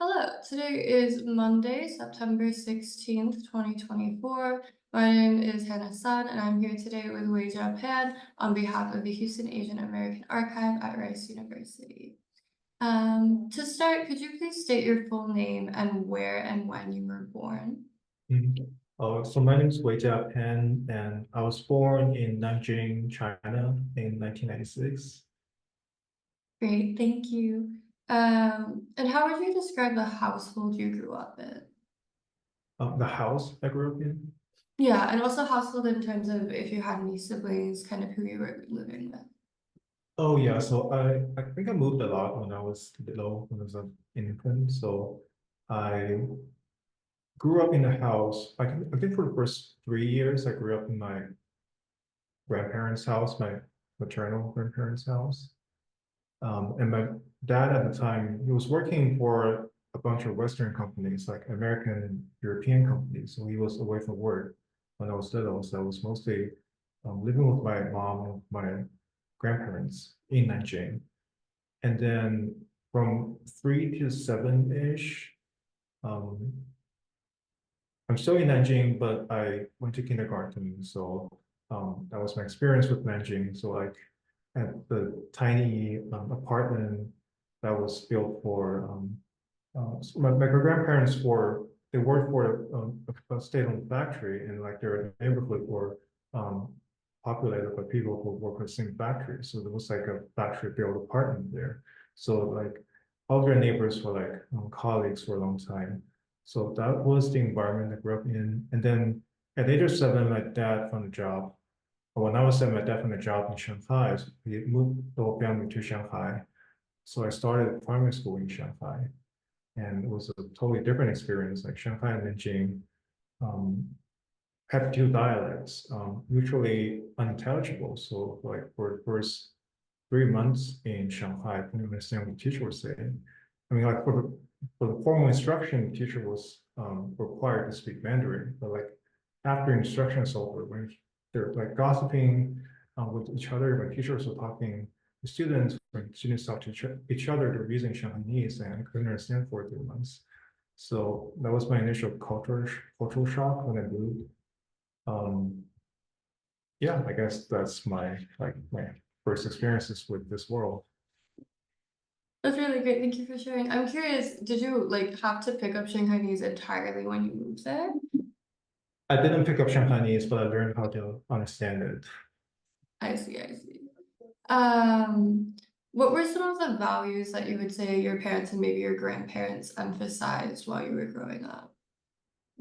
Hello, today is Monday, September 16th, 2024. My name is Hannah San, and I'm here today with Weijia Pan on behalf of the Houston Asian American Archive at Rice University. To start, could you please state your full name and where and when you were born? So my name is Weijia Pan, and I was born in Nanjing, China in 1996. Great, thank you. And how would you describe the household you grew up in? The house I grew up in. Yeah, and also household in terms of if you had any siblings, kind of who you were living with. Oh yeah, so I think I moved a lot when I was little, when I was an infant. So I grew up in a house. I think for the first 3 years, I grew up in my grandparents' house, my maternal grandparents' house. And my dad at the time, he was working for a bunch of Western companies, like American and European companies. So he was away from work when I was little. So I was mostly living with my mom and my grandparents in Nanjing. And then from 3 to 7-ish, um, I'm still in Nanjing, but I went to kindergarten. So that was my experience with Nanjing. So like at the tiny apartment that was built for so my grandparents were they worked for a state-owned factory, and like their neighborhood were populated by people who work at the same factory. So there was like a factory built apartment there. So like all their neighbors were like colleagues for a long time. So that was the environment I grew up in. And then at age of 7, my dad found a job. When I was 7, my dad found a job in Shanghai. So we moved the whole family to Shanghai. So I started primary school in Shanghai, and it was a totally different experience. Like Shanghai and Nanjing um, have two dialects, mutually unintelligible. So like for the first 3 months in Shanghai, I couldn't understand what the teacher was saying. I mean, like for the formal instruction, the teacher was required to speak Mandarin, but like after instruction is over, when they're like gossiping with each other, when teachers were talking to students, when students talk to each other, they're using Shanghainese, and I couldn't understand for 3 months. So that was my initial cultural shock when I moved. Um, yeah, I guess that's my first experiences with this world. That's really great. Thank you for sharing. I'm curious, did you like have to pick up Shanghainese entirely when you moved there? I didn't pick up Shanghainese, but I learned how to understand it. I see, I see. Um, what were some of the values that you would say your parents and maybe your grandparents emphasized while you were growing up?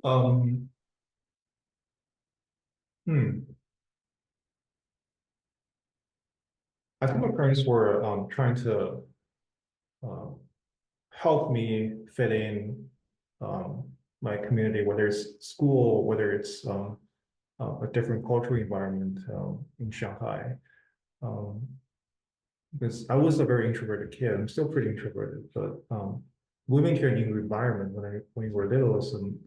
Um, hmm. I think my parents were trying to uh, help me fit in um, my community, whether it's school, whether it's a different cultural environment in Shanghai. Um, because I was a very introverted kid. I'm still pretty introverted, but moving to a new environment when you were little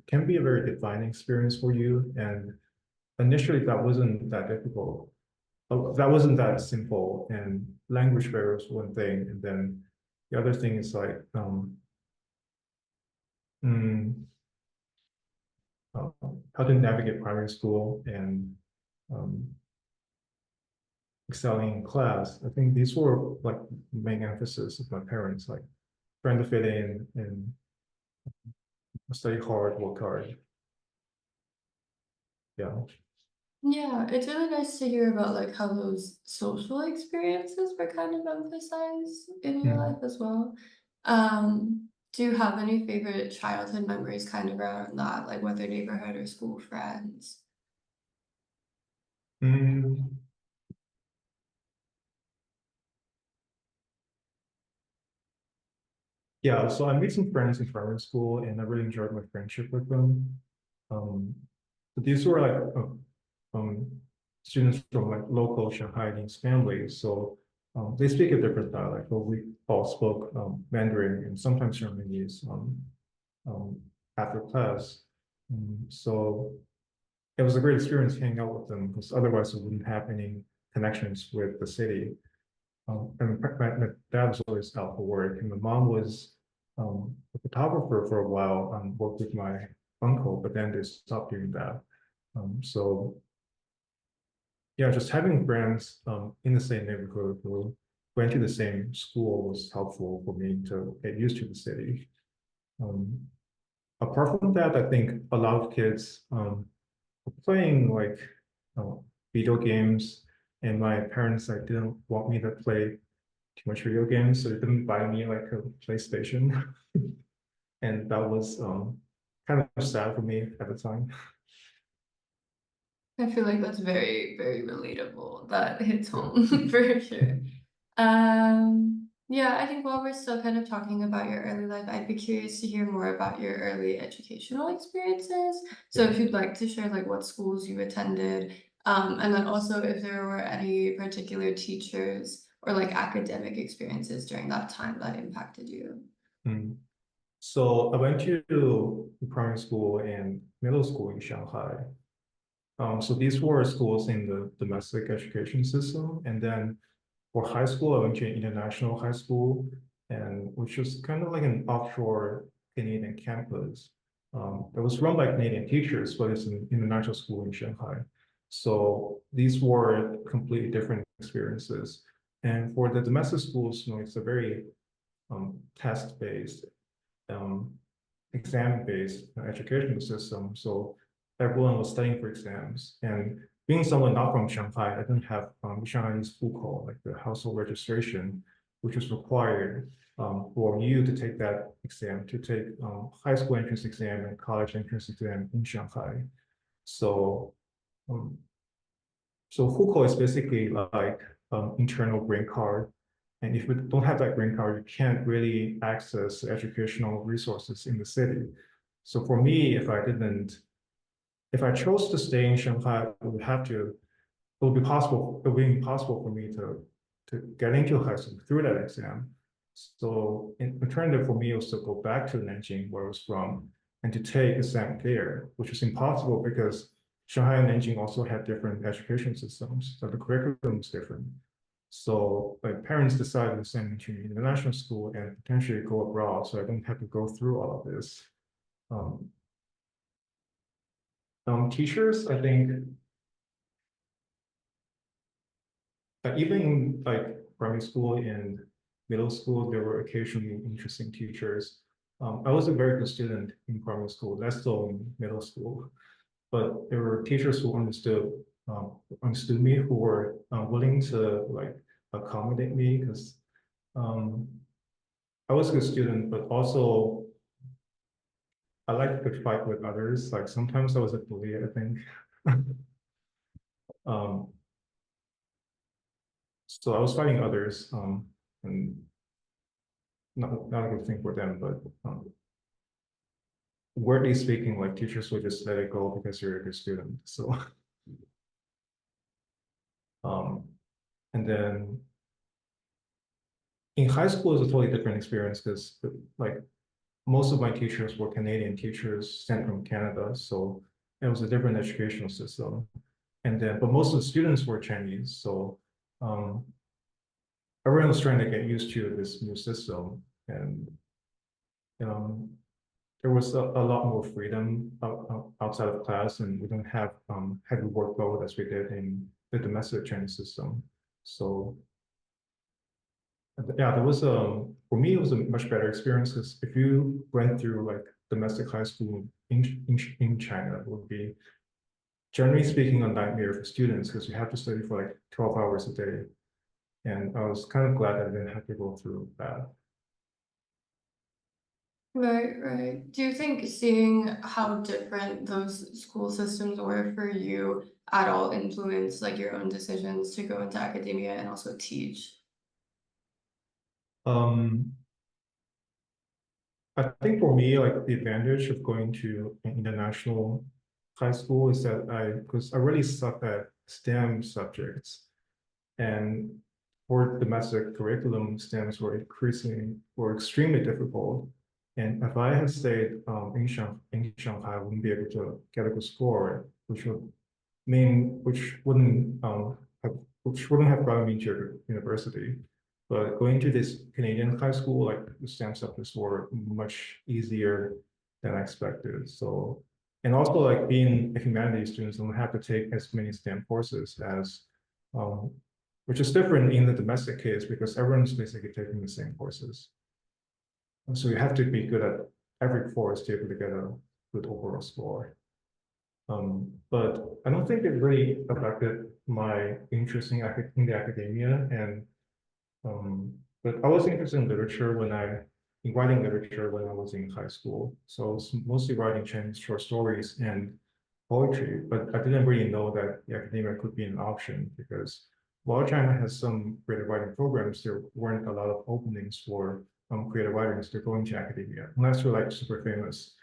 can be a very defining experience for you. And initially, that wasn't that difficult. That wasn't that simple. And language barrier was one thing, and then the other thing is like mm, uh, how to navigate primary school and um, excelling in class. I think these were like main emphasis of my parents, like trying to fit in and study hard, work hard. Yeah. Yeah, it's really nice to hear about like how those social experiences were kind of emphasized in your Mm. life as well. Do you have any favorite childhood memories kind of around that, like whether neighborhood or school friends? Mm. Yeah, so I made some friends in primary school, and I really enjoyed my friendship with them. Um, but these were like um, students from like local Shanghainese families, so they speak a different dialect, but we all spoke Mandarin and sometimes Shanghainese um, after class. So it was a great experience hanging out with them because otherwise we wouldn't have any connections with the city. And my dad was always out for work, and my mom was with the photographer for a while, worked with my uncle, but then they stopped doing that. So yeah, just having friends in the same neighborhood who went to the same school was helpful for me to get used to the city. Um, Apart from that, I think a lot of kids were playing like uh, video games, and my parents like didn't want me to play too much video games, so they didn't buy me like a PlayStation, and that was kind of sad for me at the time. I feel like that's very, very relatable. That hits Yeah. home for sure. Yeah, I think while we're still kind of talking about your early life, I'd be curious to hear more about your early educational experiences. So if you'd like to share like what schools you attended, and then also if there were any particular teachers or like academic experiences during that time that impacted you. Mm. So I went to primary school and middle school in Shanghai. So these were schools in the domestic education system, and then for high school, I went to an international high school, and which was kind of like an offshore Canadian campus. It was run by Canadian teachers, but it's an international school in Shanghai. So these were completely different experiences. And for the domestic schools, it's a very test-based, um, exam-based education system. So everyone was studying for exams. And being someone not from Shanghai, I didn't have Shanghainese call, like the household registration, which was required for you to take that exam, to take high school entrance exam and college entrance exam in Shanghai. So, um, so hukou is basically like internal green card. And if you don't have that green card, you can't really access educational resources in the city. So for me, if I chose to stay in Shanghai, it would be impossible for me to get into high school through that exam. So in alternative for me was to go back to Nanjing, where I was from, and to take exam there, which is impossible because Shanghai and Nanjing also had different education systems, so the curriculum is different. So my parents decided to send me to international school and potentially go abroad, so I don't have to go through all of this. Um, Teachers, I think, even in like primary school and middle school, there were occasionally interesting teachers. I was a very good student in primary school, less so in middle school, but there were teachers who understood me, who were willing to like accommodate me because um, I was a good student, but also I liked to fight with others. Like sometimes I was a bully, I think. Um, so I was fighting others, and not a good thing for them, but wordly speaking, like teachers would just let it go because you're a good student. So, um, and then in high school is a totally different experience because like most of my teachers were Canadian teachers sent from Canada, so it was a different educational system. And then, but most of the students were Chinese, so um, everyone was trying to get used to this new system, and um, there was a lot more freedom outside of class, and we don't have heavy workload as we did in the domestic Chinese system. So yeah, there was for me it was a much better experience because if you went through like domestic high school in China, it would be generally speaking a nightmare for students because you have to study for like 12 hours a day. And I was kind of glad that I didn't have to go through that. Right, right. Do you think seeing how different those school systems were for you at all influenced like your own decisions to go into academia and also teach? Um, I think for me, like the advantage of going to an international high school is that because I really suck at STEM subjects, and for domestic curriculum, STEMs were extremely difficult. And if I had stayed in Shanghai, I wouldn't be able to get a good score, which wouldn't have which wouldn't have gotten me to university. But going to this Canadian high school, like the STEM subjects were much easier than I expected. So, and also like being a humanities student, don't have to take as many STEM courses as, um, which is different in the domestic case because everyone's basically taking the same courses. And so you have to be good at every course to be able to get a good overall score. But I don't think it really affected my interest in the academia. And but I was interested in literature in writing literature when I was in high school. So I was mostly writing Chinese short stories and poetry, but I didn't really know that the academia could be an option because while China has some creative writing programs, there weren't a lot of openings for creative writers to go into academia, unless you're like super famous.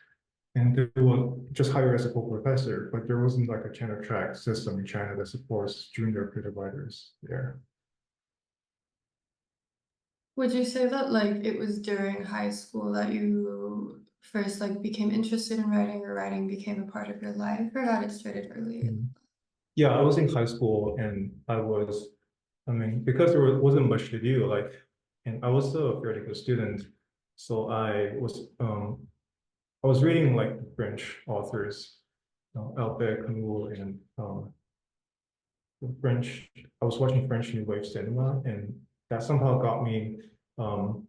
And they will just hire as a full professor, but there wasn't like a tenure track system in China that supports junior creative writers there. Would you say that like it was during high school that you first like became interested in writing or writing became a part of your life, or had it started earlier? Yeah, I was in high school and I mean, because there wasn't much to do, like, and I was a fairly good student, so I was reading like French authors, Albert Camus and French. I was watching French New Wave cinema, and that somehow got me um,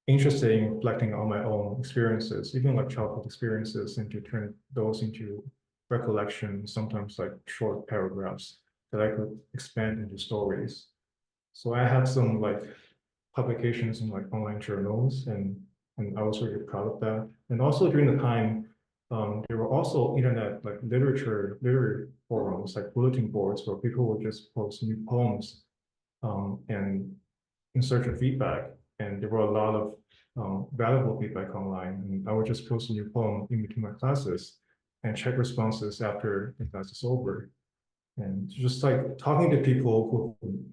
interested in reflecting on my own experiences, even like childhood experiences, and to turn those into recollections, sometimes like short paragraphs that I could expand into stories. So I had some like publications in like online journals, and I was really proud of that. And also during the time, there were also internet like literary forums, like bulletin boards where people would just post new poems and in search of feedback. And there were a lot of valuable feedback online. And I would just post a new poem in between my classes and check responses after the class is over. And just like talking to people who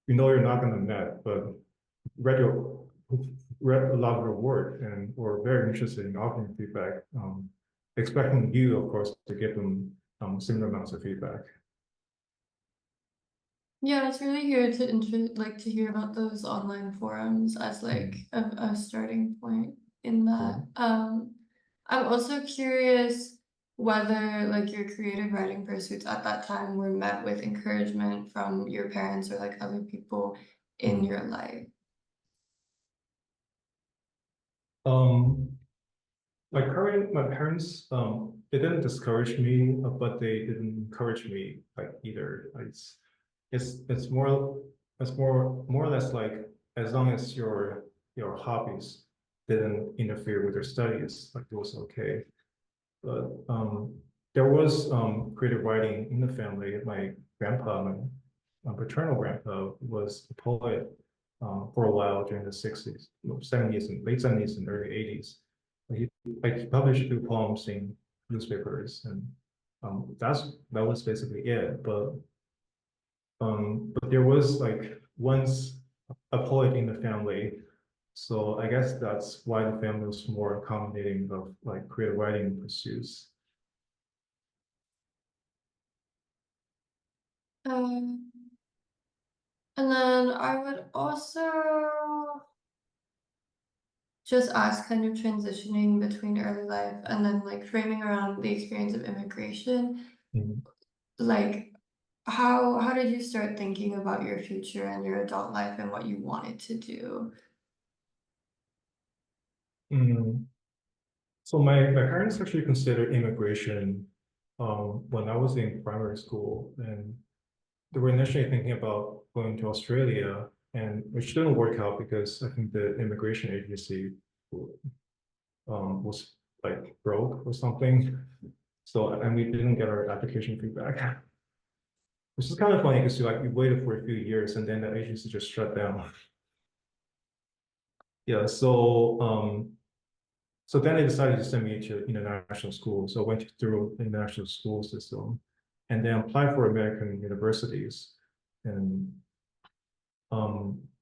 you know you're not going to met, but read your read a lot of your work and were very interested in offering feedback, expecting you, of course, to give them similar amounts of feedback. Yeah, it's really here to like to hear about those online forums as like a starting point in that. I'm also curious whether like your creative writing pursuits at that time were met with encouragement from your parents or like other people in your life. Um, my parents, they didn't discourage me, but they didn't encourage me like either. It's more or less like as long as your hobbies didn't interfere with your studies, like it was okay. But there was creative writing in the family. My grandpa, my paternal grandpa, was a poet for a while during the 60s, 70s, and late 70s and early 80s. He published a few poems in newspapers, and that was basically it. But there was like once a poet in the family, so I guess that's why the family was more accommodating of like creative writing pursuits. Um, and then I would also just ask, kind of transitioning between early life and then like framing around the experience of immigration, Mhm. like how did you start thinking about your future and your adult life and what you wanted to do? Mm. So my parents actually considered immigration when I was in primary school, and they were initially thinking about going to Australia, and which didn't work out because I think the immigration agency was like broke or something. So and we didn't get our application feedback, which is kind of funny because you waited for a few years and then the agency just shut down. Yeah, so then they decided to send me to international school. So I went through the international school system and then applied for American universities. And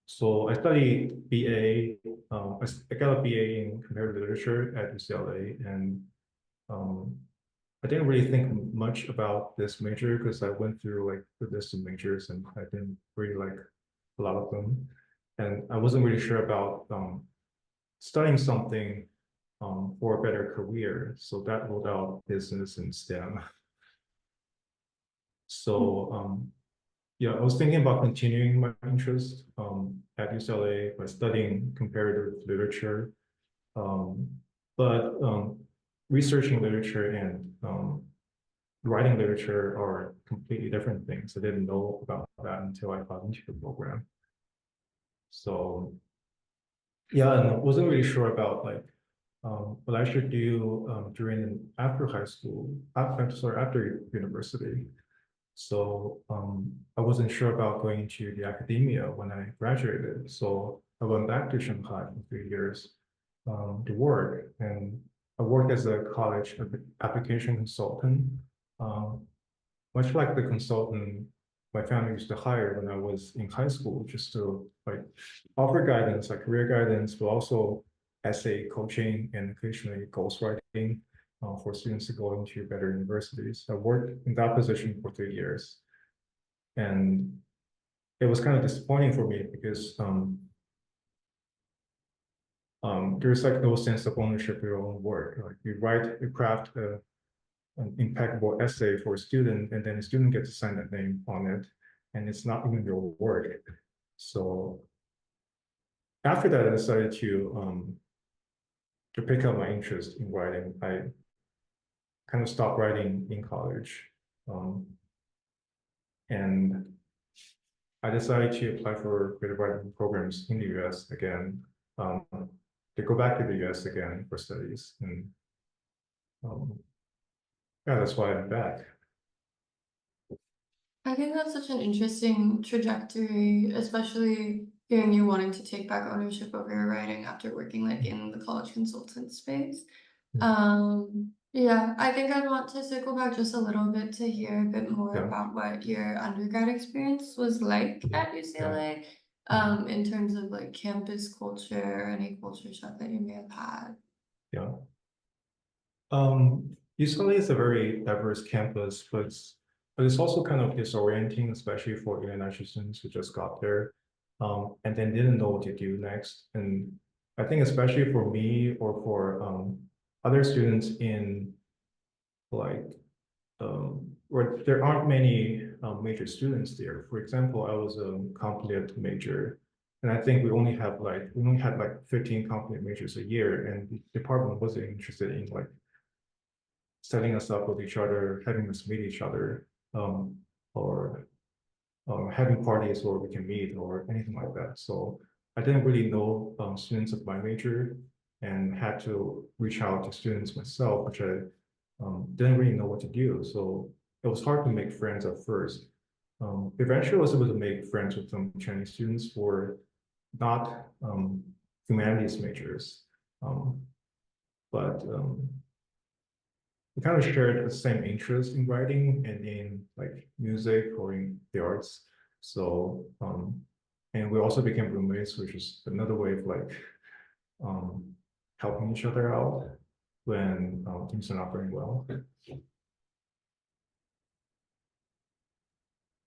so I studied BA, I got a BA in comparative literature at UCLA. And um, I didn't really think much about this major because I went through like the list of majors and I didn't really like a lot of them. and I wasn't really sure about studying something for a better career. So that ruled out business and STEM. So yeah, I was thinking about continuing my interest at UCLA by studying comparative literature, um, but researching literature and writing literature are completely different things. I didn't know about that until I got into the program. So yeah, and I wasn't really sure about like what I should do during and after high school, after university. So I wasn't sure about going into the academia when I graduated. So I went back to Shanghai for 3 years to work. And I worked as a college application consultant, um, much like the consultant my family used to hire when I was in high school, just to like offer guidance, like career guidance, but also essay coaching and occasionally ghostwriting for students to go into better universities. I worked in that position for 3 years, and it was kind of disappointing for me because there's like no sense of ownership of your own work. Like you craft an impeccable essay for a student, and then the student gets to sign that name on it, and it's not even your work. So after that, I decided to pick up my interest in writing. I kind of stopped writing in college, and I decided to apply for creative writing programs in the U.S. again, to go back to the U.S. again for studies, and yeah, that's why I'm back. I think that's such an interesting trajectory, especially hearing you wanting to take back ownership over your writing after working like in the college consultant space. Yeah, I think I'd want to circle back just a little bit to hear a bit more Yeah. about what your undergrad experience was like at UCLA, in terms of like campus culture or any culture shock that you may have had. Yeah. UCLA is a very diverse campus, but it's also kind of disorienting, especially for international students who just got there, and then didn't know what to do next. And I think especially for me or for other students in like where there aren't many major students there. For example, I was a comp-lit major, and I think we only had like 15 comp-lit majors a year, and the department wasn't interested in like setting us up with each other, having us meet each other, or having parties where we can meet or anything like that. So I didn't really know students of my major and had to reach out to students myself, which I didn't really know what to do. So it was hard to make friends at first. Eventually, I was able to make friends with some Chinese students who were not humanities majors, but we kind of shared the same interest in writing and in like music or in the arts. So, and we also became roommates, which is another way of like helping each other out when things are not going well.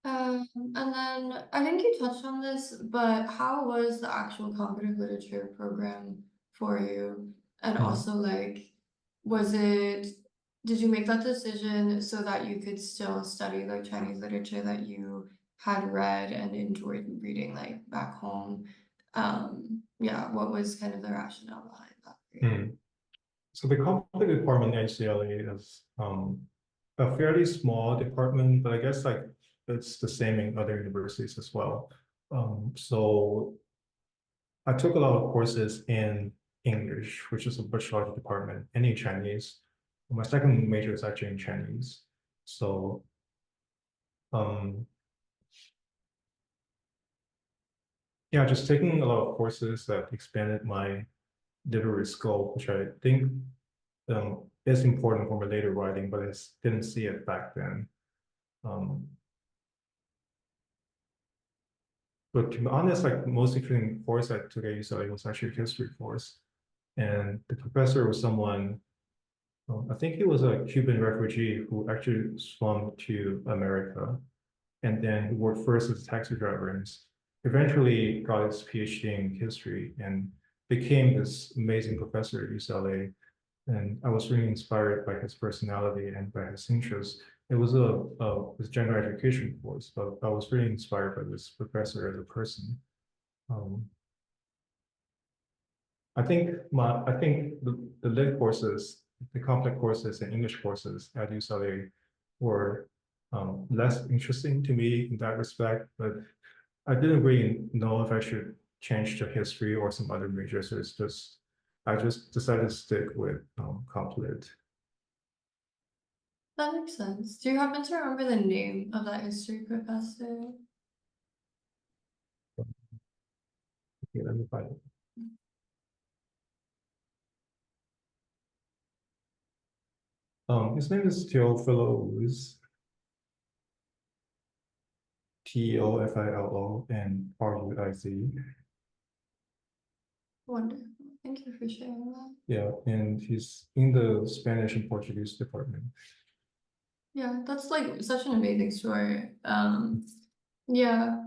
And then I think you touched on this, but how was the actual comparative literature program for you? And also like, did you make that decision so that you could still study like Chinese literature that you had read and enjoyed reading like back home? Yeah, what was kind of the rationale behind that for you? So the comparative department at UCLA is a fairly small department, but I guess like it's the same in other universities as well. So I took a lot of courses in English, which is a much larger department, and in Chinese. My second major is actually in Chinese. So um, yeah, just taking a lot of courses that expanded my literary scope, which I think is important for my later writing, but I didn't see it back then. But to be honest, like most interesting course I took at UCLA was actually a history course. And the professor was someone, I think he was a Cuban refugee who actually swam to America. And then he worked first as a taxi driver in eventually got his PhD in history and became this amazing professor at UCLA. And I was really inspired by his personality and by his interests. It was a general education course, but I was really inspired by this professor as a person. Um, I think the lit courses, the complex courses and English courses at UCLA were less interesting to me in that respect, but I didn't really know if I should change to history or some other major, so I just decided to stick with comp lit. That makes sense. Do you happen to remember the name of that history professor? Okay, let me find it. His name is Fellow TOFILO and RUIZ. Wonderful. Thank you for sharing that. Yeah, and he's in the Spanish and Portuguese department. Yeah, that's like such an amazing story. Yeah.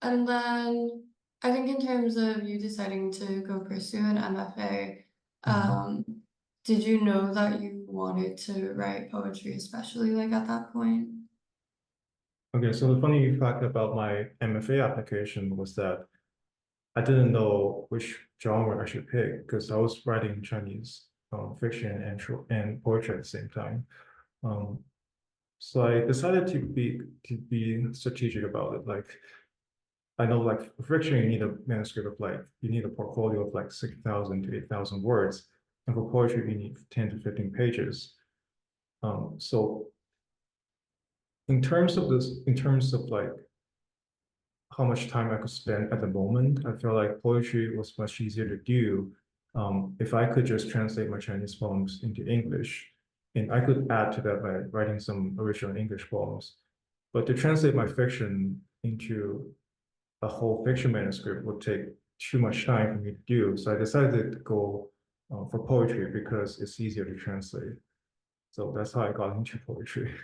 And then I think in terms of you deciding to go pursue an MFA, did you know that you wanted to write poetry, especially like at that point? Okay, so the funny fact about my MFA application was that I didn't know which genre I should pick because I was writing Chinese fiction and poetry at the same time. Um, so I decided to be strategic about it. Like I know, like for fiction, you need a manuscript of like you need a portfolio of like 6,000 to 8,000 words, and for poetry, you need 10 to 15 pages. So in terms of like how much time I could spend at the moment, I felt like poetry was much easier to do if I could just translate my Chinese poems into English. And I could add to that by writing some original English poems. But to translate my fiction into a whole fiction manuscript would take too much time for me to do. So I decided to go for poetry because it's easier to translate. So that's how I got into poetry.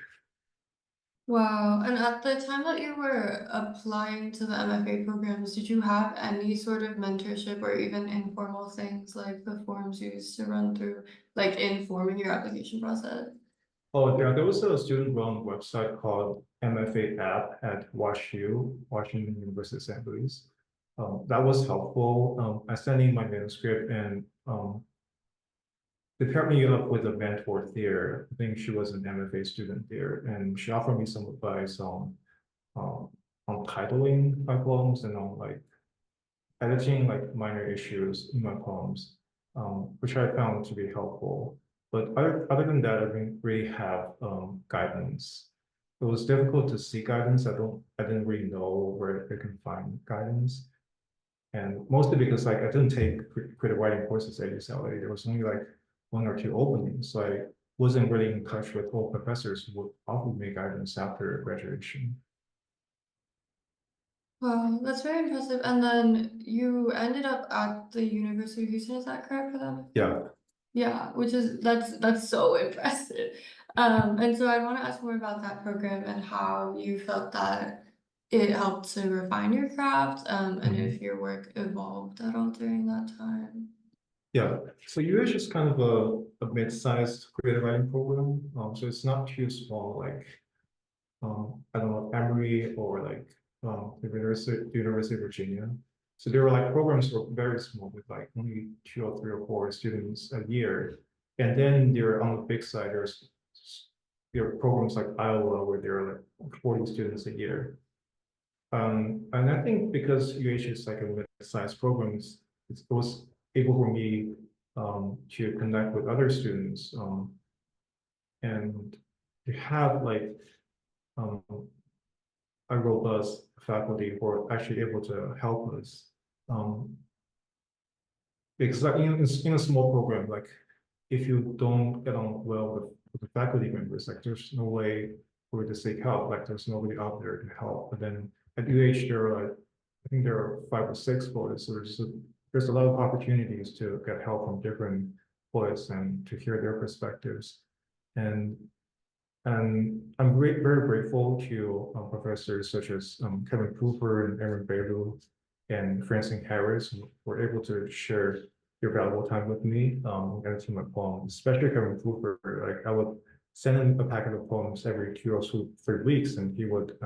Wow. And at the time that you were applying to the MFA programs, did you have any sort of mentorship or even informal things like the forms you used to run through, like informing your application process? Oh, yeah, there was a student-run website called MFA App at WashU, Washington University of St. Louis. That was helpful. I sent in my manuscript and they paired me up with a mentor there. I think she was an MFA student there, and she offered me some advice um, on titling my poems and on like editing like minor issues in my poems, which I found to be helpful. But other than that, I didn't really have guidance. It was difficult to see guidance. I didn't really know where I can find guidance. And mostly because like I didn't take creative writing courses at UCLA. There was only like one or two openings. So I wasn't really in touch with all professors who would offer me guidance after graduation. Wow, that's very impressive. And then you ended up at the University of Houston, is that correct for them? Yeah. Yeah, which is that's so impressive. And so I want to ask more about that program and how you felt that it helped to refine your craft, and if your work evolved at all during that time. Yeah, so UH is kind of a mid-sized creative writing program. So it's not too small, like I don't know, Emory or like the University of Virginia. So there were like programs were very small with like only 2 or 3 or 4 students a year. And then there on the big side, there are programs like Iowa where there are like 40 students a year. And I think because UH is like a mid-sized program, it was able for me to connect with other students and to have like um, a robust faculty who are actually able to help us. Um, because like in a small program, like if you don't get on well with the faculty members, like there's no way for you to seek help. Like there's nobody out there to help. But then at UH, there are like I think there are 5 or 6 poets, so there's a lot of opportunities to get help from different poets and to hear their perspectives. And And I'm very grateful to professors such as Kevin Cooper and Aaron Bailu and Francine Harris, who were able to share their valuable time with me and to my poems, especially Kevin Cooper. Like I would send him a packet of poems every 2 or 3 weeks, and he would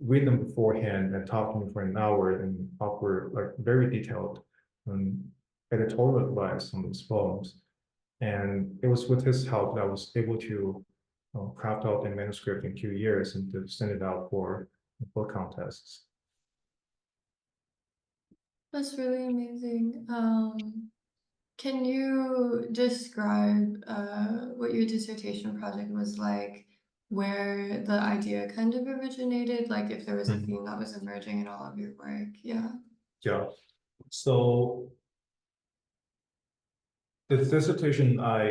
read them beforehand and talk to me for an hour and offer like very detailed um, editorial advice on those poems. And it was with his help that I was able to craft out a manuscript in 2 years and to send it out for book contests. That's really amazing. Can you describe what your dissertation project was like, where the idea kind of originated, like if there was a theme that was emerging in all of your work? Yeah. Yeah. So the dissertation that I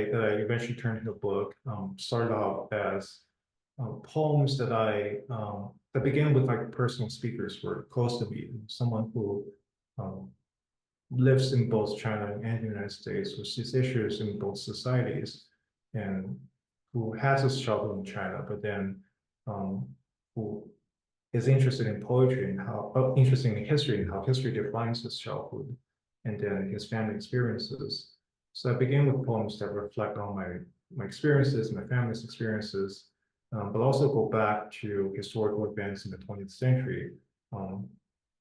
eventually turned into a book started out as poems that began with like personal speakers who were close to me, someone who um, lives in both China and the United States, who sees issues in both societies, and who has a struggle in China, but then who is interested in poetry and interested in history and how history defines his childhood and then his family experiences. So I began with poems that reflect on my experiences, my family's experiences, but also go back to historical events in the 20th century. Um,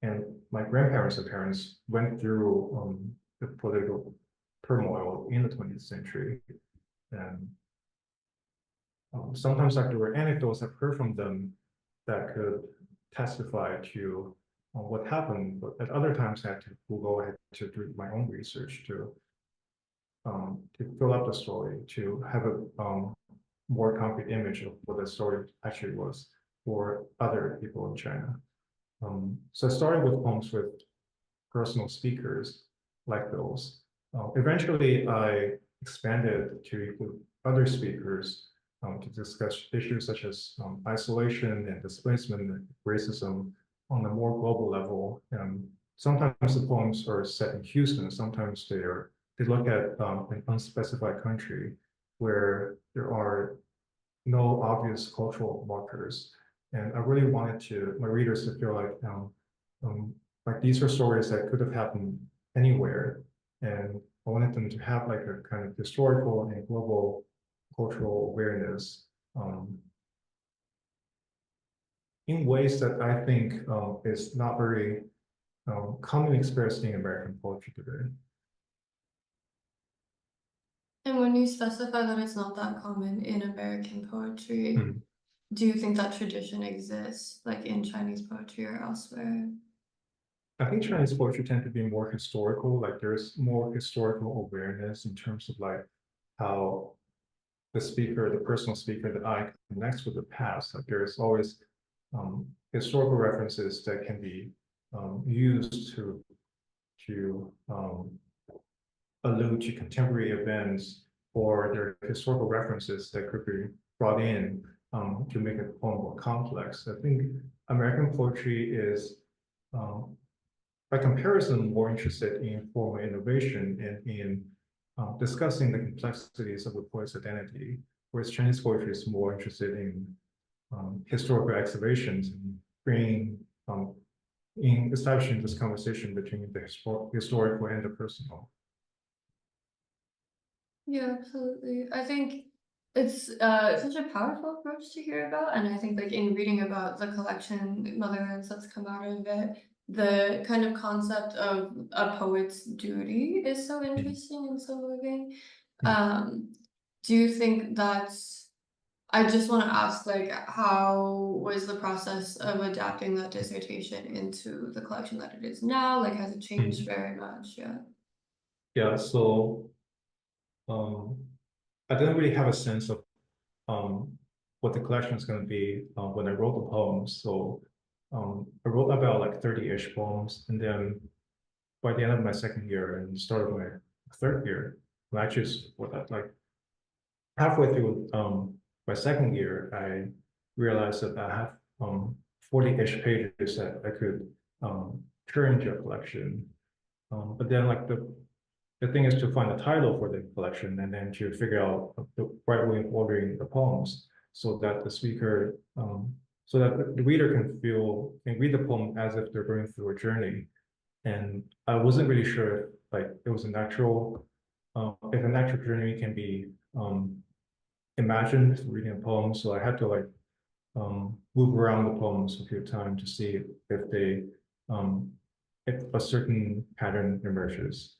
and my grandparents and parents went through the political turmoil in the 20th century. And sometimes like there were anecdotes I've heard from them that could testify to what happened, but at other times I had to go ahead to do my own research to fill up the story, to have a more concrete image of what the story actually was for other people in China. So I started with poems with personal speakers like those. Eventually, I expanded to include other speakers to discuss issues such as isolation and displacement and racism on a more global level. Sometimes the poems are set in Houston, sometimes they look at an unspecified country where there are no obvious cultural markers. And I really wanted my readers to feel like these are stories that could have happened anywhere. And I wanted them to have like a kind of historical and global cultural awareness in ways that I think is not very commonly expressed in American poetry today. And when you specify that it's not that common in American poetry, Hmm. do you think that tradition exists, like in Chinese poetry or elsewhere? I think Chinese poetry tend to be more historical, like there's more historical awareness in terms of like how the personal speaker, the eye connects with the past. Like there's always historical references that can be used to allude to contemporary events, or there are historical references that could be brought in to make a poem more complex. I think American poetry is, by comparison, more interested in formal innovation and in discussing the complexities of the poet's identity, whereas Chinese poetry is more interested in historical excavations and bringing in establishing this conversation between the historical and the personal. Yeah, absolutely. I think it's such a powerful approach to hear about, and I think like in reading about the collection Motherlands that's come out of it, the kind of concept of a poet's duty is so interesting and so moving. Um, do you think that's, I just want to ask, like, how was the process of adapting that dissertation into the collection that it is now? Like, has it changed very much? Yeah. Yeah, so um, I didn't really have a sense of what the collection is going to be when I wrote the poems. So I wrote about like 30-ish poems, and then by the end of my second year and start of my third year, I actually what that like halfway through my second year, I realized that I have 40-ish pages that I could turn into a collection. But then like the thing is to find a title for the collection and then to figure out the right way of ordering the poems. so that the speaker, so that the reader can read the poem as if they're going through a journey. And I wasn't really sure if like it was a natural, if a natural journey can be imagined reading a poem. So I had to like move around the poems a few times to see if they if a certain pattern emerges.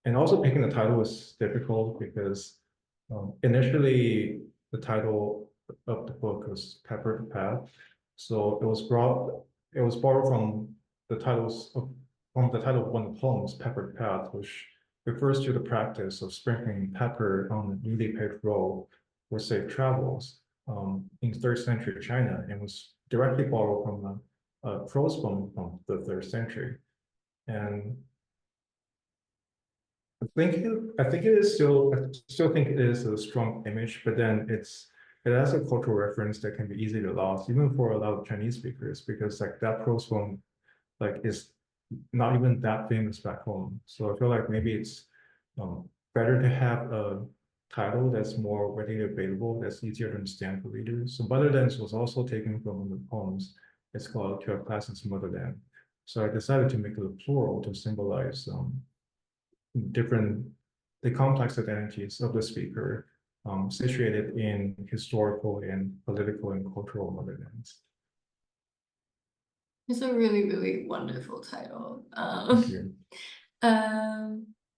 And also picking the title was difficult because initially the title of the book was Peppered Path. So it was borrowed from the titles of from the title of one of the poems, Peppered Path, which refers to the practice of sprinkling pepper on a newly paved road for safe travels in third century China, and was directly borrowed from a prose poem from the third century. And I think it is still, I still think it is a strong image, but then it has a cultural reference that can be easily lost, even for a lot of Chinese speakers, because like that prose poem, like is not even that famous back home. So I feel like maybe it's better to have a title that's more readily available, that's easier to understand for readers. So Motherlands was also taken from one of the poems. It's called To Have Classes Motherland. So I decided to make it a plural to symbolize different, the complex identities of the speaker situated in historical and political and cultural motherlands. It's a really, really wonderful title. Thank you.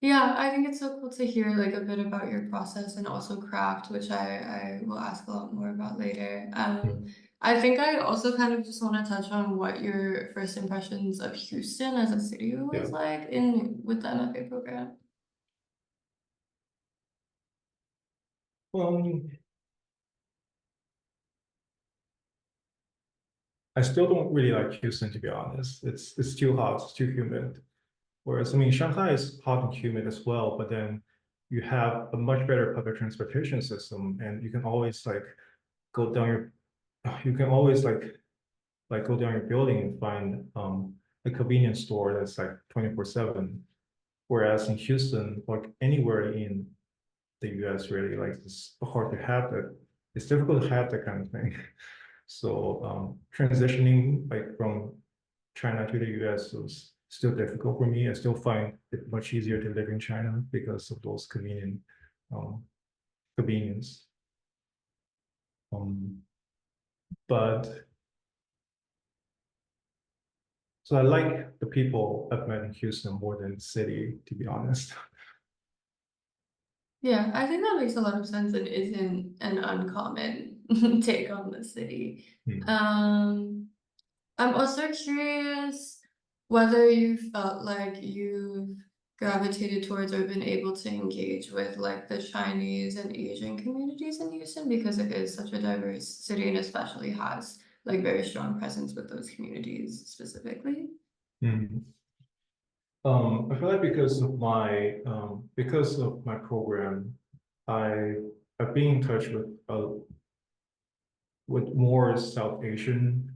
Yeah, I think it's so cool to hear like a bit about your process and also craft, which I will ask a lot more about later. I think I also kind of just want to touch on what your first impressions of Houston as a city was like with the MFA program. I still don't really like Houston, to be honest. It's too hot, it's too humid. Whereas, I mean, Shanghai is hot and humid as well, but then you have a much better public transportation system, and you can always like go down your, you can always like go down your building and find a convenience store that's like 24/7. Whereas in Houston, like anywhere in the US, really, like it's hard to have that. It's difficult to have that kind of thing. So transitioning like from China to the US was still difficult for me. I still find it much easier to live in China because of those um, convenience. But so I like the people I've met in Houston more than the city, to be honest. Yeah, I think that makes a lot of sense and isn't an uncommon take on the city. I'm also curious whether you felt like you've gravitated towards or been able to engage with like the Chinese and Asian communities in Houston because it is such a diverse city and especially has like very strong presence with those communities specifically. Mm. I feel like because of my program, I I've been in touch with more South Asian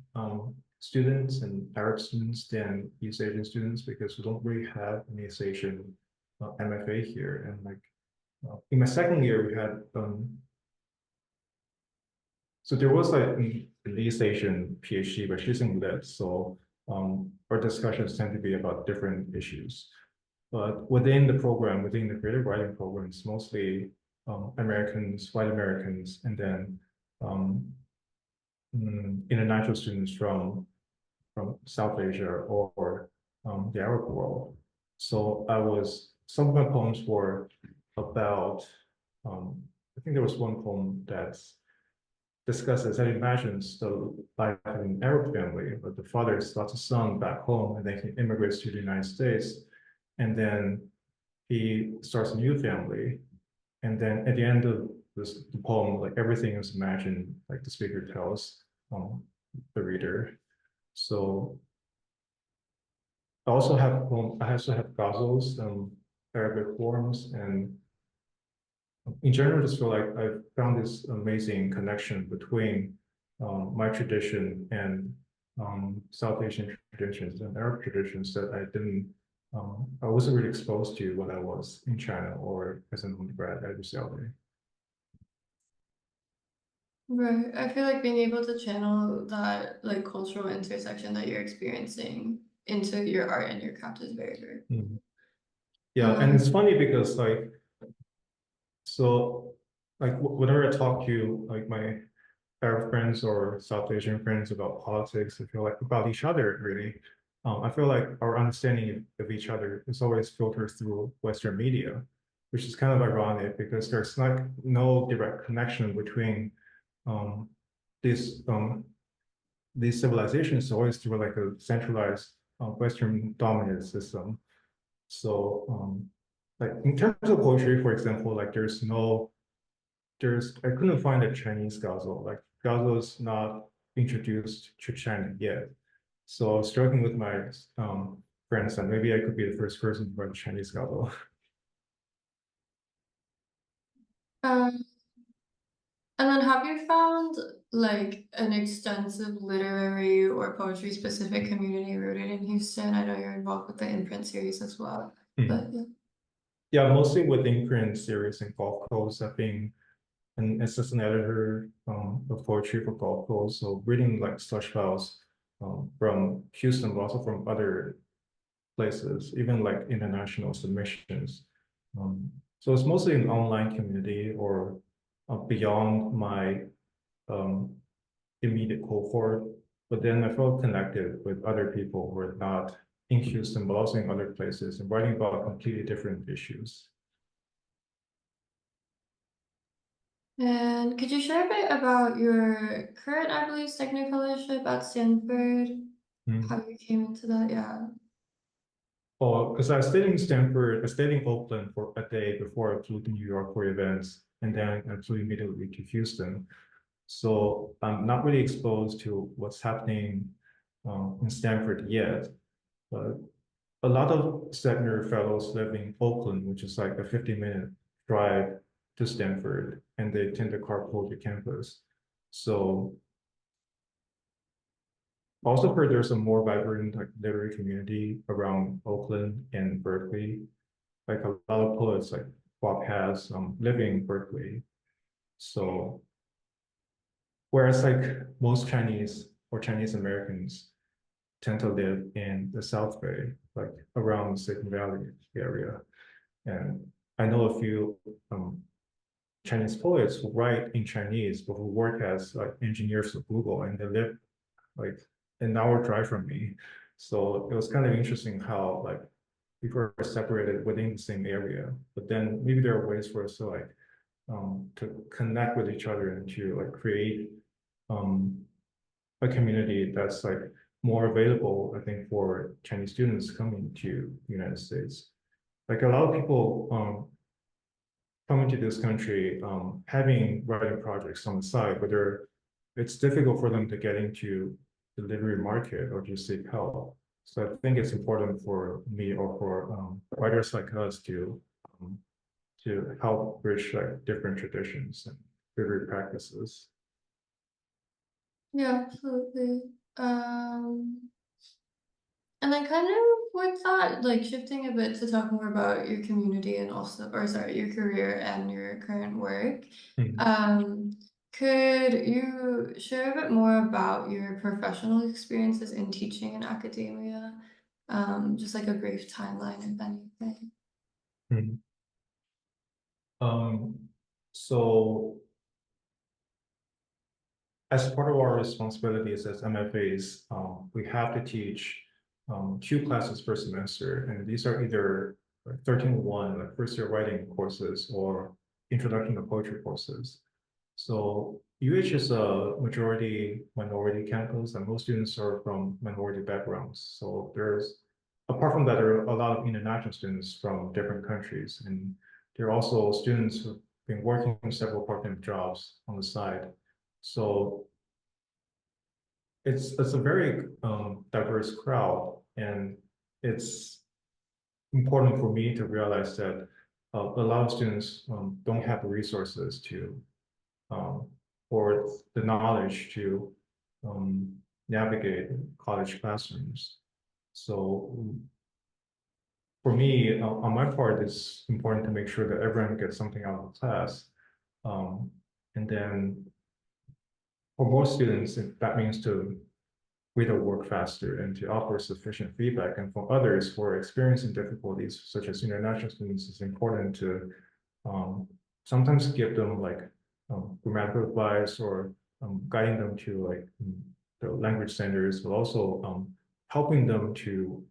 students and Arab students than East Asian students because we don't really have an East Asian MFA here. And like in my second year, we had so there was like an East Asian PhD, but she's in lit, so our discussions tend to be about different issues. But within the program, within the creative writing program, it's mostly Americans, white Americans, and then international students from South Asia or the Arab world. So some of my poems were about, I think there was one poem that discusses and imagines the life of an Arab family, but the father starts a son back home and then he immigrates to the United States. And then he starts a new family. And then at the end of the poem, like everything is imagined, like the speaker tells the reader. So I also have ghazals, Arabic forms, and in general, just feel like I found this amazing connection between my tradition and South Asian traditions and Arab traditions that I wasn't really exposed to when I was in China or as an undergrad at UCLA. Right. I feel like being able to channel that like cultural intersection that you're experiencing into your art and your craft is very, very Mhm. cool. Yeah, and it's funny because like so like whenever I talk to like my Arab friends or South Asian friends about politics, I feel like about each other really. I feel like our understanding of each other is always filtered through Western media, which is kind of ironic because there's like no direct connection between um, these these civilizations, always through like a centralized Western dominant system. So like in terms of poetry, for example, like I couldn't find a Chinese ghazal. Like ghazal is not introduced to China yet. So I was struggling with my friends and maybe I could be the first person to write a Chinese ghazal. Um, and then have you found like an extensive literary or poetry specific community rooted in Houston? I know you're involved with the imprint series as well, but yeah. Yeah, mostly with imprint series and Gulf Coast. I've been an assistant editor of poetry for Gulf Coast. So reading like slush files from Houston, but also from other places, even like international submissions. So it's mostly an online community or beyond my um, immediate cohort. But then I felt connected with other people who are not in Houston, but also in other places and writing about completely different issues. And could you share a bit about your current, I believe, Stegner Fellowship at Stanford? Mm. How you came into that? Yeah. Oh, because I stayed in Stanford, I stayed in Oakland for a day before I flew to New York for events, and then I flew immediately to Houston. So I'm not really exposed to what's happening in Stanford yet, but a lot of Stegner fellows live in Oakland, which is like a 50-minute drive to Stanford, and they tend to carpool to campus. So also heard there's a more vibrant like literary community around Oakland and Berkeley. Like a lot of poets like Bob has living in Berkeley. So whereas like most Chinese or Chinese Americans tend to live in the South Bay, like around the Silicon Valley area. And I know a few Chinese poets who write in Chinese, but who work as like engineers for Google, and they live like an hour drive from me. So it was kind of interesting how like people are separated within the same area, but then maybe there are ways for us to connect with each other and to like create um, a community that's like more available, I think, for Chinese students coming to the United States. Like a lot of people coming to this country, having writing projects on the side, but it's difficult for them to get into the literary market or to seek help. So I think it's important for me or for writers like us um, to help bridge like different traditions and literary practices. Yeah, absolutely. Um, and then kind of with that, like shifting a bit to talk more about your community and also, or sorry, your career and your current work. Mhm. Um, could you share a bit more about your professional experiences in teaching in academia? Just like a brief timeline, if anything. Mhm. Um, so as part of our responsibilities as MFAs, we have to teach two classes per semester, and these are either 1301, like first year writing courses, or introduction to poetry courses. So UH is a majority minority campus, and most students are from minority backgrounds. So apart from that, there are a lot of international students from different countries, and there are also students who've been working several part-time jobs on the side. So it's a very diverse crowd, and it's important for me to realize that a lot of students don't have the resources to um, or the knowledge to um, navigate college classrooms. So for me, on my part, it's important to make sure that everyone gets something out of the class. Um, and then for most students, that means to read their work faster and to offer sufficient feedback. And for others who are experiencing difficulties, such as international students, it's important to sometimes give them like grammatical advice or guiding them to like the language centers, but also helping them to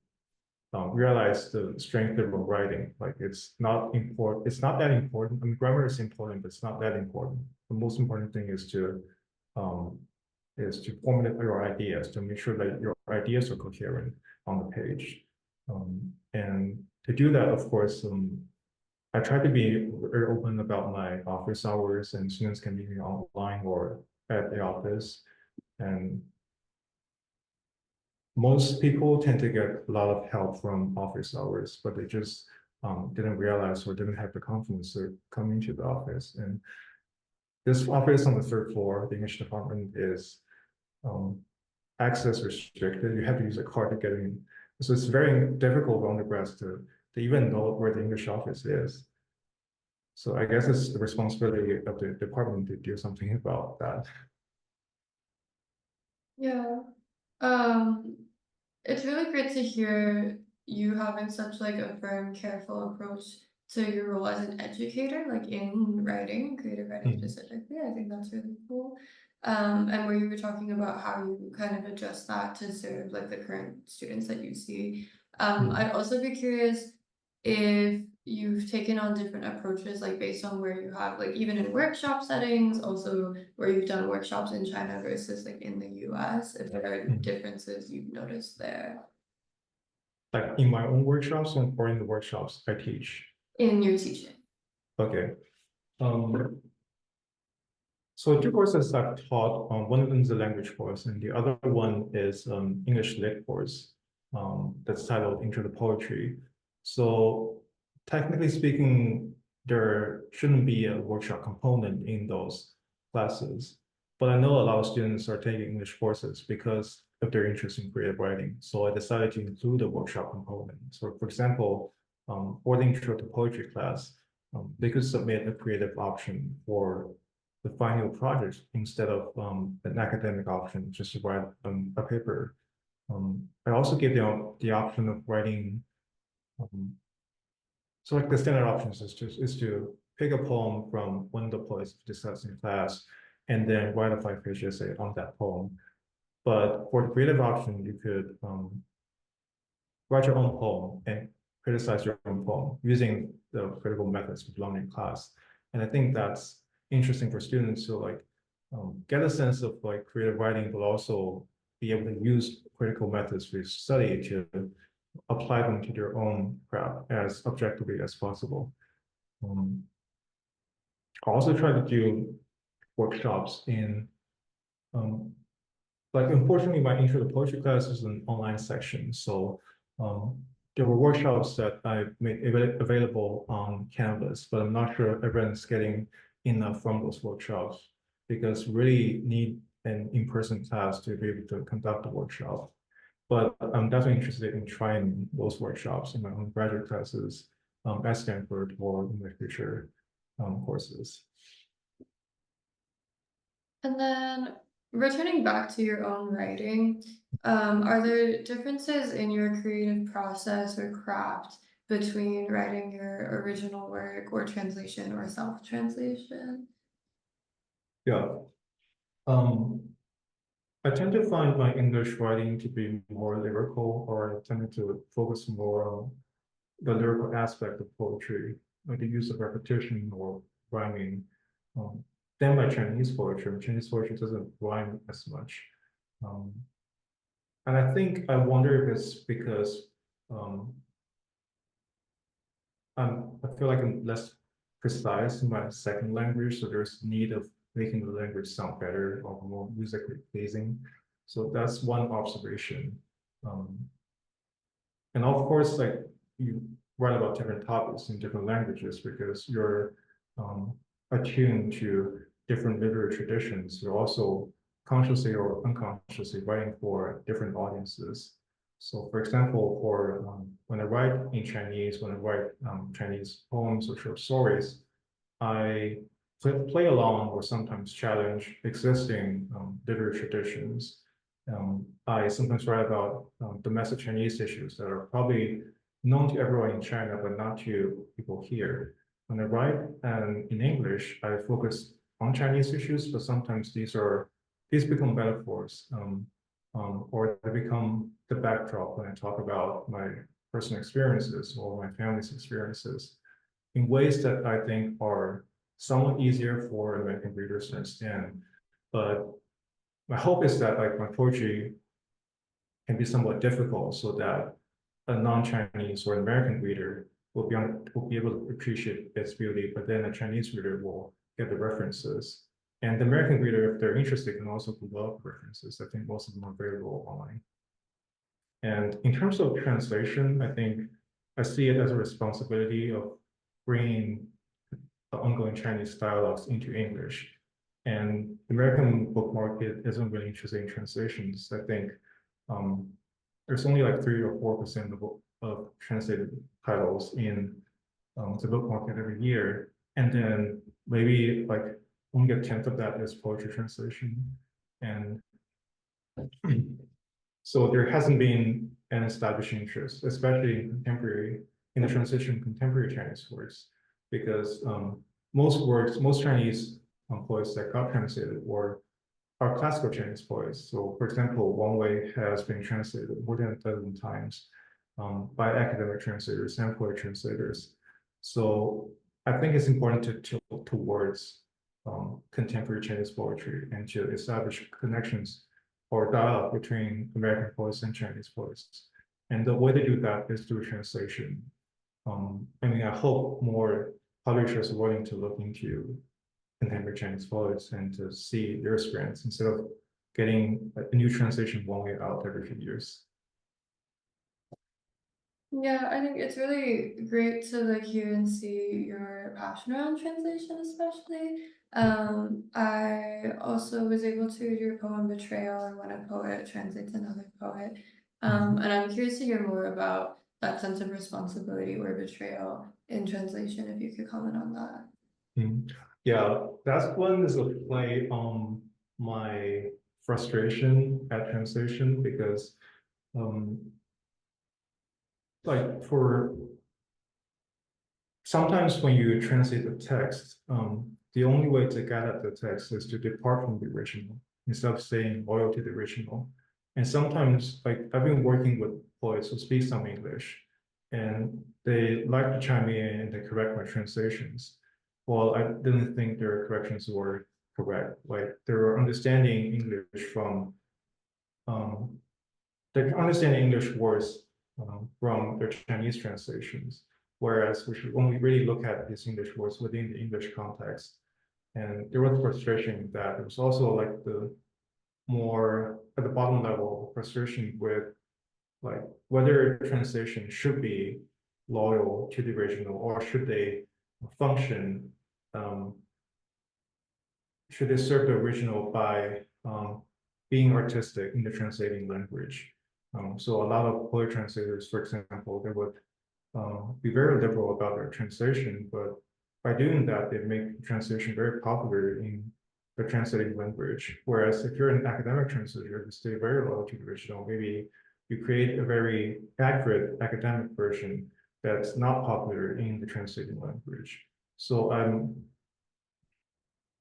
realize the strength of writing. Like it's not important. It's not that important. I mean, grammar is important, but it's not that important. The most important thing is to formulate your ideas, to make sure that your ideas are coherent on the page. And to do that, of course, I try to be very open about my office hours, and students can meet me online or at the office. And most people tend to get a lot of help from office hours, but they just didn't realize or didn't have the confidence to come into the office. And this office on the third floor, the English department, is access restricted. You have to use a card to get in. So it's very difficult for undergrads to even know where the English office is. So I guess it's the responsibility of the department to do something about that. Yeah. It's really great to hear you having such like a firm, careful approach to your role as an educator, like in writing, creative writing specifically. I think that's really cool. And where you were talking about how you kind of adjust that to serve like the current students that you see. I'd also be curious if you've taken on different approaches, like based on where you have, like even in workshop settings, also where you've done workshops in China versus like in the US, if there are differences you've noticed there. Like in my own workshops or in the workshops I teach? In your teaching. Okay. So two courses I've taught, one of them is a language course, and the other one is English lit course that's titled Intro to Poetry. So technically speaking, there shouldn't be a workshop component in those classes. But I know a lot of students are taking English courses because of their interest in creative writing. So I decided to include a workshop component. So for example, for the Intro to Poetry class, they could submit a creative option for the final project instead of an academic option, just to write a paper. I also gave the option of writing. So like the standard options is to pick a poem from one of the poets discussed in class, and then write a 5-page essay on that poem. But for the creative option, you could write your own poem and criticize your own poem using the critical methods we learned in class. And I think that's interesting for students to like get a sense of like creative writing, but also be able to use critical methods we study to apply them to their own craft as objectively as possible. I also try to do workshops in like unfortunately my intro to poetry class is an online section, so there were workshops that I made available on Canvas, but I'm not sure everyone's getting enough from those workshops because really need an in-person class to be able to conduct the workshop. But I'm definitely interested in trying those workshops in my own graduate classes at Stanford or in my future courses. And then returning back to your own writing, are there differences in your creative process or craft between writing your original work or translation or self-translation? Yeah. I tend to find my English writing to be more lyrical, or I tend to focus more on the lyrical aspect of poetry, like the use of repetition or rhyming, than my Chinese poetry. Chinese poetry doesn't rhyme as much. And I think I wonder if it's because I feel like I'm less precise in my second language, so there's need of making the language sound better or more musically pleasing. So that's one observation. And of course, like you write about different topics in different languages because you're attuned to different literary traditions. You're also consciously or unconsciously writing for different audiences. So for example, for when I write in Chinese, when I write Chinese poems or short stories, I play along or sometimes challenge existing literary traditions. I sometimes write about domestic Chinese issues that are probably known to everyone in China, but not to people here. When I write in English, I focus on Chinese issues, but sometimes these become metaphors, or they become the backdrop when I talk about my personal experiences or my family's experiences in ways that I think are somewhat easier for American readers to understand. But my hope is that like my poetry can be somewhat difficult so that a non-Chinese or American reader will be able to appreciate its beauty, but then a Chinese reader will get the references. And the American reader, if they're interested, can also develop references. I think most of them are available online. And in terms of translation, I think I see it as a responsibility of bringing the ongoing Chinese dialogues into English. And the American book market isn't really interested in translations. I think there's only like 3 or 4% of translated titles in the book market every year. And then maybe like only 1/10 of that is poetry translation. And so there hasn't been an established interest, especially in the transition contemporary Chinese works, because most Chinese poets that got translated are classical Chinese poets. So, for example, Wang Wei has been translated more than 1 dozen times by academic translators and poet translators. So, I think it's important to tilt towards contemporary Chinese poetry and to establish connections or dialogue between American poets and Chinese poets. And the way to do that is through translation. I mean, I hope more publishers are willing to look into contemporary Chinese poets and to see their experience instead of getting a new translation one way out every few years. Yeah, I think it's really great to like hear and see your passion around translation, especially. I also was able to read your poem Betrayal and when a poet translates another poet. And I'm curious to hear more about that sense of responsibility or betrayal in translation, if you could comment on that. Yeah, that one is a play on my frustration at translation because like for sometimes when you translate the text, the only way to get at the text is to depart from the original instead of staying loyal to the original. And sometimes, like I've been working with poets who speak some English, and they like to chime in and they correct my translations. Well, I didn't think their corrections were correct. Like they were understanding English from, they're understanding English words from their Chinese translations. Whereas we should only really look at these English words within the English context. And there was frustration that there was also like the more at the bottom level frustration with like whether translation should be loyal to the original or should they function, should they serve the original by being artistic in the translating language. So a lot of poet translators, for example, they would be very liberal about their translation, but by doing that, they make translation very popular in the translating language. Whereas if you're an academic translator, you stay very loyal to the original. Maybe you create a very accurate academic version that's not popular in the translating language. So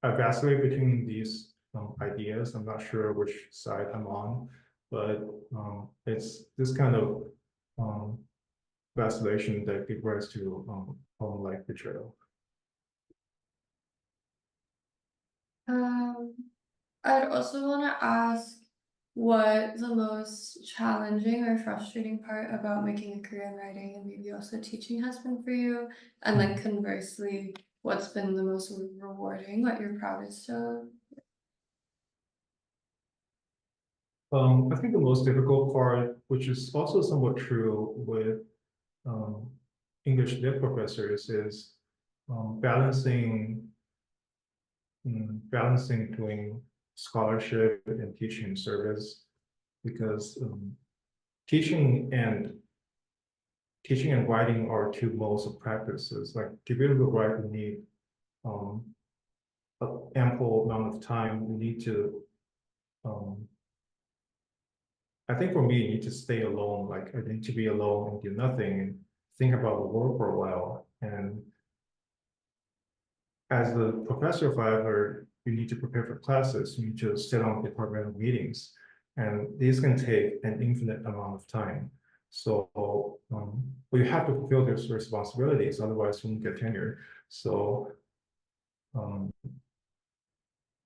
I vacillate between these ideas. I'm not sure which side I'm on, but it's this kind of vacillation that gives rise to poem like Betrayal. I'd also want to ask what the most challenging or frustrating part about making a career in writing and maybe also teaching has been for you, and then conversely, what's been the most rewarding, what you're proudest of? I think the most difficult part, which is also somewhat true with English lit professors, is balancing doing scholarship and teaching service, because teaching and writing are two modes of practices. Like to be able to write, you need ample amount of time, we need to, I think for me, you need to stay alone, like I need to be alone and do nothing and think about the work for a while. And as the professor, however, you need to prepare for classes, you need to sit on departmental meetings, and these can take an infinite amount of time. So well, you have to fulfill those responsibilities, otherwise you won't get tenure. So um,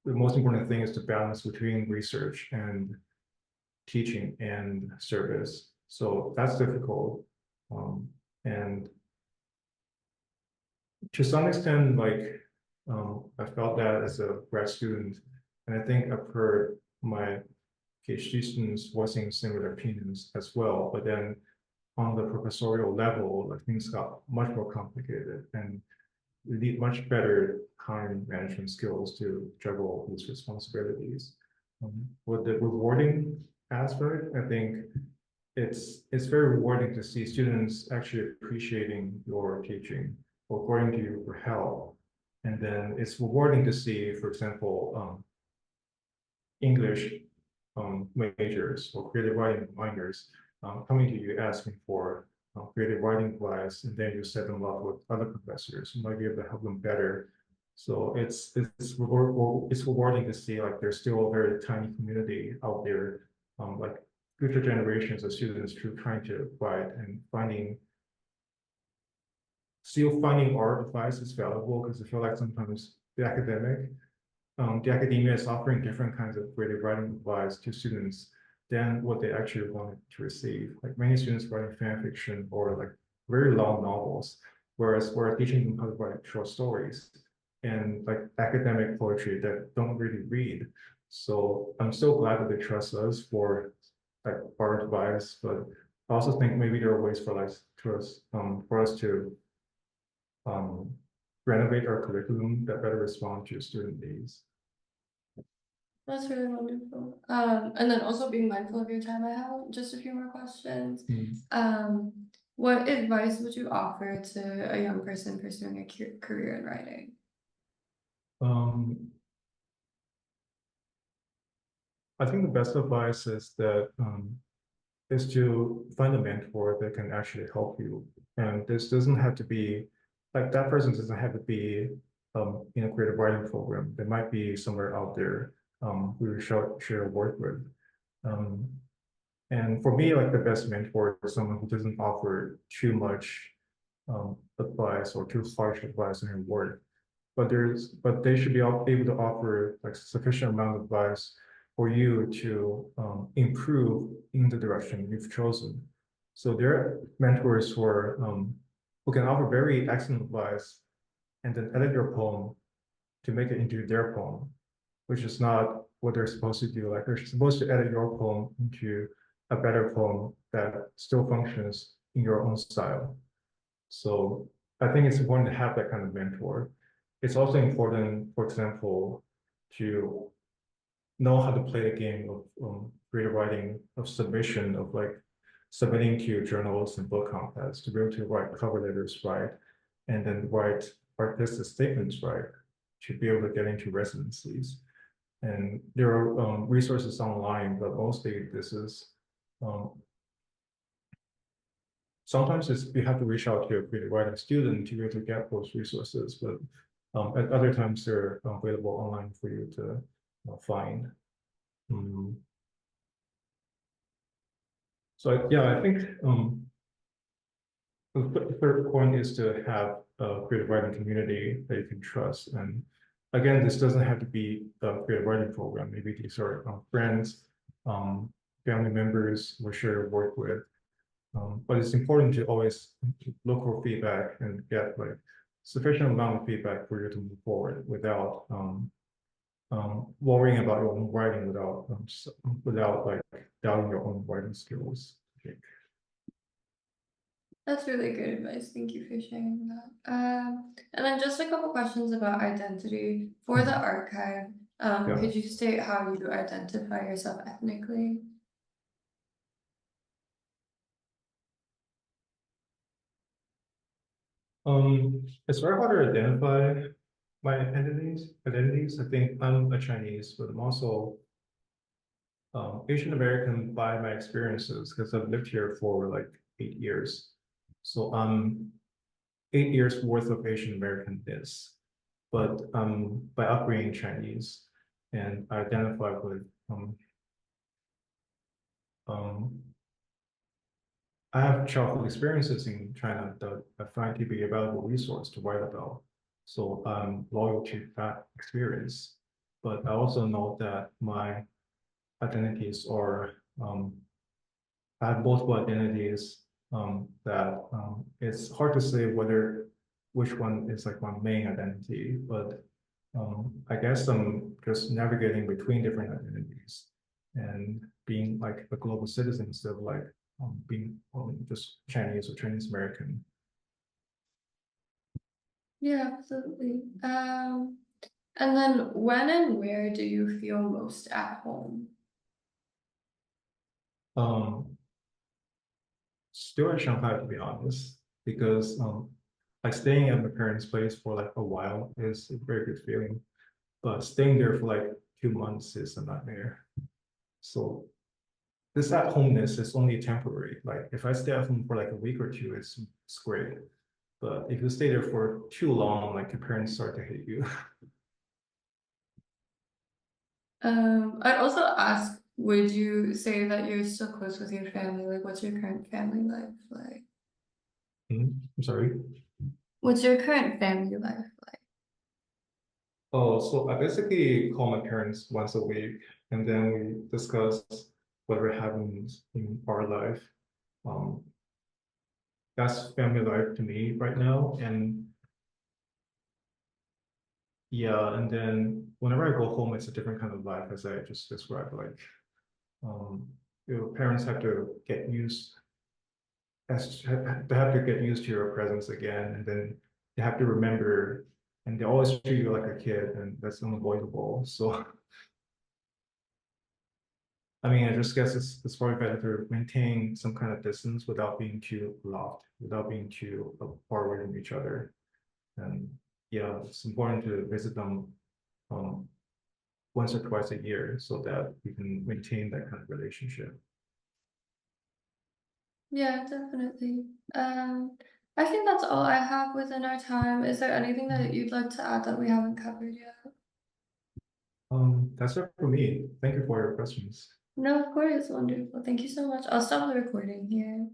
the most important thing is to balance between research and teaching and service. So that's difficult. And to some extent, like I felt that as a grad student, and I think I've heard my PhD students voicing similar opinions as well. But then on the professorial level, like things got much more complicated, and we need much better time management skills to juggle these responsibilities. With the rewarding aspect, I think it's very rewarding to see students actually appreciating your teaching or going to you for help. And then it's rewarding to see, for example, English majors or creative writing minors coming to you asking for creative writing advice, and then you set them up with other professors who might be able to help them better. So it's rewarding to see like there's still a very tiny community out there, like future generations of students trying to write and still finding art advice is valuable, because I feel like sometimes the academia is offering different kinds of creative writing advice to students than what they actually wanted to receive. Like many students writing fan fiction or like very long novels, whereas we're teaching them how to write short stories and like academic poetry that don't really read. So I'm so glad that they trust us for like art advice, but I also think maybe there are ways for us to um, renovate our curriculum that better respond to student needs. That's really wonderful. And then also being mindful of your time. I have just a few more questions. What advice would you offer to a young person pursuing a career in writing? I think the best advice is to find a mentor that can actually help you. And this doesn't have to be like that person doesn't have to be in a creative writing program. There might be somewhere out there who you share work with. Um, and for me, like the best mentor is someone who doesn't offer too much advice or too harsh advice in her work. But they should be able to offer like sufficient amount of advice for you to improve in the direction you've chosen. So there are mentors who can offer very excellent advice and then edit your poem to make it into their poem, which is not what they're supposed to do. Like they're supposed to edit your poem into a better poem that still functions in your own style. So I think it's important to have that kind of mentor. It's also important, for example, to know how to play the game of creative writing, of submission, of like submitting to journals and book contests, to be able to write cover letters right, and then write artistic statements right, to be able to get into residencies. And there are resources online, but mostly this is um, sometimes you have to reach out to a creative writing student to be able to get those resources, but at other times they're available online for you to find. So yeah, I think the third point is to have a creative writing community that you can trust. And again, this doesn't have to be a creative writing program. Maybe these are friends, family members we share work with. But it's important to always look for feedback and get like sufficient amount of feedback for you to move forward without worrying about your own writing, without like doubting your own writing skills. That's really good advice. Thank you for sharing that. And then just a couple questions about identity. For the archive, Yeah. could you state how you identify yourself ethnically? It's very hard to identify my identities, I think I'm a Chinese, but I'm also Asian American by my experiences because I've lived here for like 8 years. So I'm 8 years worth of Asian Americanness, but by upbringing Chinese, and I identify with um, I have childhood experiences in China that I find to be a valuable resource to write about. So I'm loyal to that experience. But I also know that my identities are, I have multiple identities that it's hard to say whether which one is like my main identity, but I guess I'm just navigating between different identities and being like a global citizen instead of like being just Chinese or Chinese American. Yeah, absolutely. And then when and where do you feel most at home? Still in Shanghai, to be honest, because like staying at my parents' place for like a while is a very good feeling, but staying there for like 2 months is a nightmare. So this at homeness is only temporary. Like if I stay at home for like a week or two, it's great. But if you stay there for too long, like your parents start to hate you. I'd also ask, would you say that you're still close with your family? Like, what's your current family life like? I'm sorry. What's your current family life like? Oh, so I basically call my parents once a week, and then we discuss whatever happens in our life. Um, that's family life to me right now. And yeah, and then whenever I go home, it's a different kind of life, as I just described. Like, um, your parents have to get used, they have to get used to your presence again, and then they have to remember, and they always treat you like a kid, and that's unavoidable. So, I mean, I just guess it's probably better to maintain some kind of distance without being too loved, without being too far away from each other. And yeah, it's important to visit them um, once or twice a year so that we can maintain that kind of relationship. Yeah, definitely. I think that's all I have within our time. Is there anything that you'd like to add that we haven't covered yet? That's it for me. Thank you for your questions. No, of course, wonderful. Thank you so much. I'll stop the recording here.